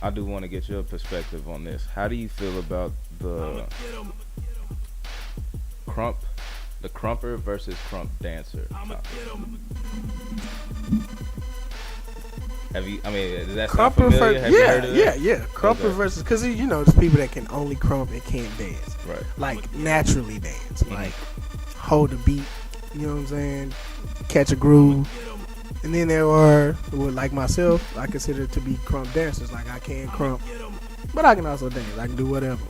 I do want to get your perspective on this. How do you feel about the Krump, the Krumper versus Krump Dancer topic? Have you? I mean, does that sound familiar? Have you heard of that? Yeah. Krumper versus, because there's people that can only krump and can't dance, Right. like naturally dance, like hold a beat. You know what I'm saying? Catch a groove. And then there are, like myself, I consider to be krump dancers. Like I can krump, but I can also dance. I can do whatever.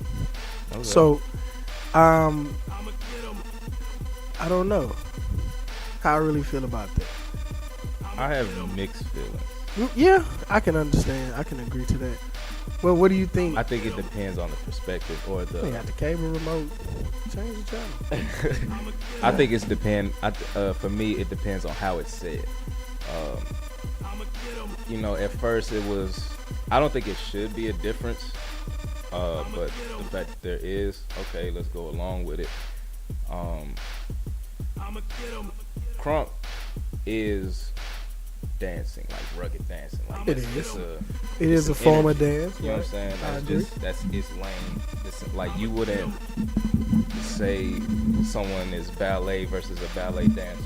Okay. So, I don't know how I really feel about that. I have mixed feelings. Yeah, I can understand. I can agree to that. Well, what do you think? I think it depends on the perspective or the. You got the cable remote. Change the channel. I think it's depend. For me, it depends on how it's said. At first it was. I don't think it should be a difference, but the fact that there is, okay, let's go along with it. Krump is dancing, like rugged dancing. Like It it's is. a, It is a an form of energy. dance. You know what I'm right? saying? I That's agree. just it's lane. It's like you wouldn't say someone is ballet versus a ballet dancer.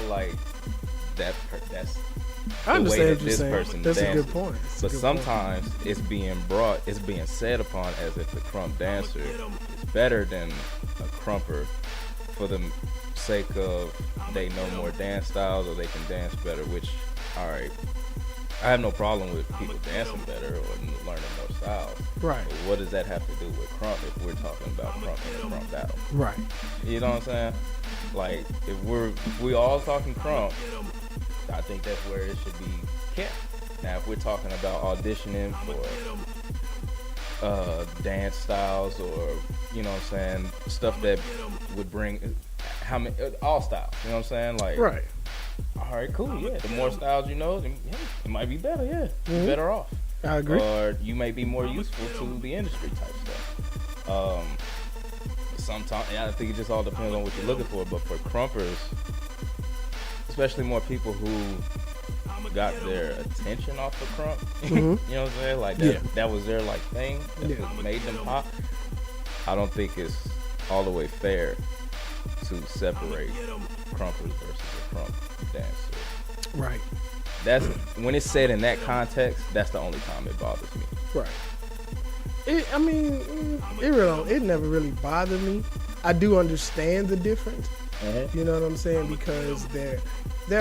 Like that's I the way understand that what you're this saying. person That's a dances. good point. That's a But good sometimes it's being said upon as if the Krump dancer is better than a Krumper for the sake of they know more dance styles or they can dance better, which, all right, I have no problem with people dancing better or learning more styles. Right. But what does that have to do with Krump if we're talking about Krump in a Krump battle? Right. You know what I'm saying? Like, if we all talking Krump, I think that's where it should be kept. Now, if we're talking about auditioning for dance styles or, you know what I'm saying, stuff that would bring all styles, you know what I'm saying? Like, Right. all right, cool, yeah. The more styles you know, then it might be better, yeah. You're better off. I agree. Or you may be more useful to the industry type stuff. Sometimes, I think it just all depends on what you're looking for. But for Krumpers, especially more people who got their attention off of Krump, you know what I'm saying? Like that was their like thing. That's what made them pop. I don't think it's all the way fair to separate Krumpers versus a Krump dancer. Right. That's when it's said in that context. That's the only time it bothers me. Right. It never really bothered me. I do understand the difference. You know what I'm saying? Because there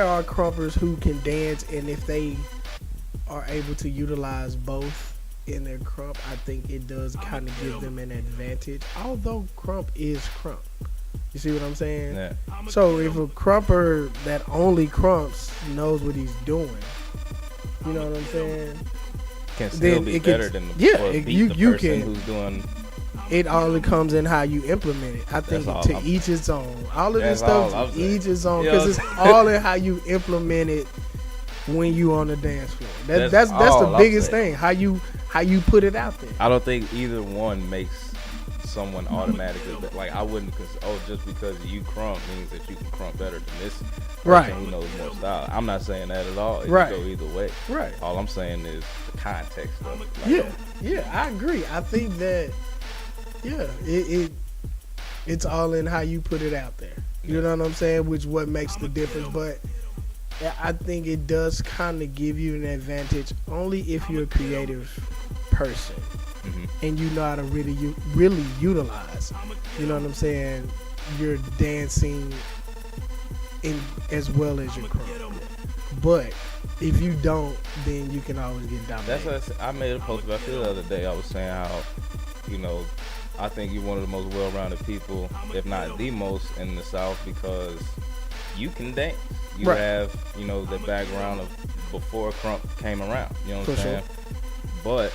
are Krumpers who can dance, and if they are able to utilize both in their Krump, I think it does kind of give them an advantage. Although Krump is Krump. You see what I'm saying? Yeah. So if a Krumper that only Krumps knows what he's doing, you know what I'm saying? Can still Then be it better can- than yeah, or it- beat you- the you person can- who's doing. It only comes in how you implement it. I think That's all to each its own. All of this That's all stuff I'm to saying. each its own You because know? it's all in how you implement it when you on the dance floor. That's That's the all I'm biggest saying. thing. How you put it out there. I don't think either one makes someone automatically like I wouldn't just because you Krump means that you can Krump better than this person Right. who knows more style. I'm not saying that at all. It Right. can go either way. Right. All I'm saying is the context of it. Like, Yeah, I agree. I think that it's all in how you put it out there. You know what I'm saying? Which what makes the difference. But I think it does kind of give you an advantage only if you're a creative person and you know how to really utilize. You know what I'm saying? Your dancing as well as your Krump. But if you don't, then you can always get dominated. That's what I made a post about you the other day. I was saying how, I think you're one of the most well-rounded people, if not the most, in the South because you can dance. You Right. have, the background of before Krump came around. You know what I'm For saying? But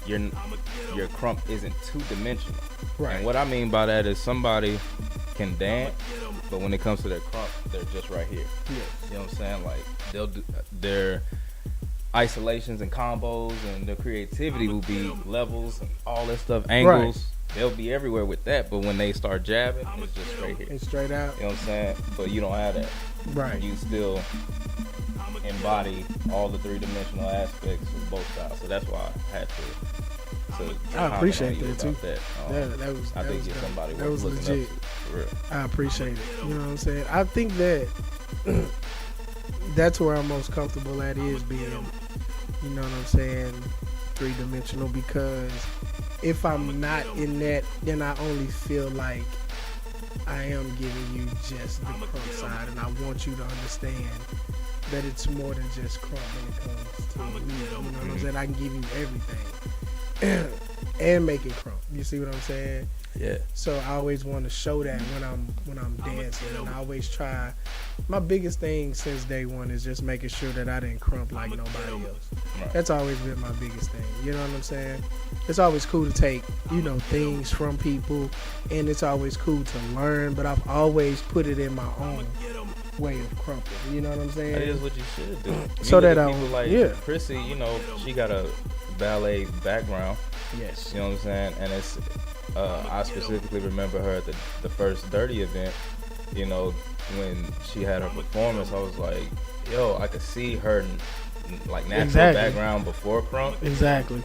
your Krump isn't two-dimensional. Right. And what I mean by that is somebody can dance, but when it comes to their Krump, they're just right here. Yes. You know what I'm saying? Like they'll do their isolations and combos, and their creativity will be levels and all that stuff, angles. Right. They'll be everywhere with that, but when they start jabbing, it's just straight here. It's straight out. You know what I'm saying? But you don't have that. Right. You still embody all the three-dimensional aspects of both styles. So that's why I had to I appreciate comment that on you too. about that. That was I that think was you're dope. somebody That worth was looking legit. up to, for real. I appreciate it. You know what I'm saying? I think that that's where I'm most comfortable at, is being, you know what I'm saying, three-dimensional, because if I'm not in that, then I only feel like I am giving you just the crump side, and I want you to understand that it's more than just crump when it comes to me. You know what I'm saying? I can give you everything and make it crump. You see what I'm saying? Yeah. So I always want to show that when I'm dancing, and I always try. My biggest thing since day one is just making sure that I didn't crump like nobody else. Right. That's always been my biggest thing. You know what I'm saying? It's always cool to take, you know, things from people, and it's always cool to learn, but I've always put it in my own way of crumping. You know what I'm saying? That is what you should do. So that I people like Prissy, you know, she got a ballet background. Yes. You know what I'm saying? And it's I specifically remember her at the first Dirty event. You know, when she had her performance, I was like, yo, I could see her like natural background before crump. Exactly.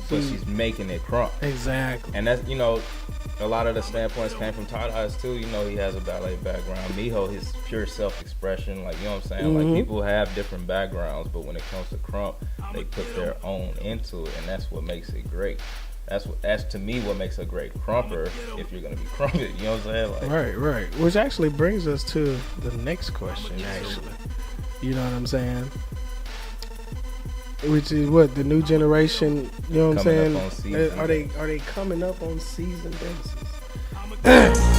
So she's making it crump. Exactly. And that's, you know, a lot of the standpoints came from Todd Eyes too. You know, he has a ballet background. Miho, his pure self-expression. Like, you know what I'm saying? Like, people have different backgrounds, but when it comes to crump, they put their own into it, and that's what makes it great. That's to me what makes a great crumper, if you're gonna be crumping. You know what I'm saying? Like, Right. Which actually brings us to the next question. Actually, you know what I'm saying? Which is what the new generation. You know what I'm saying? Coming up on season. Are they coming up on season basis?